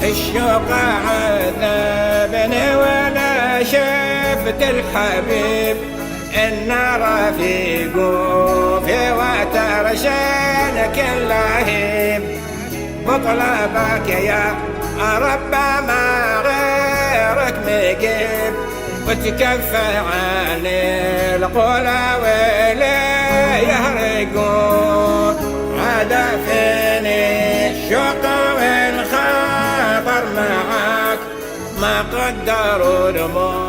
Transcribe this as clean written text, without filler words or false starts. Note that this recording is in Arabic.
الشوق عذبني ولا شفت الحبيب، إن رفيق في وتر شانك اللهيب. بطلبك يا رب ما غيرك مجيب، وتكفى عن القلا واللي يهرقون. عاد فيني الشوق والخطر معاك، ما قدروا الموت.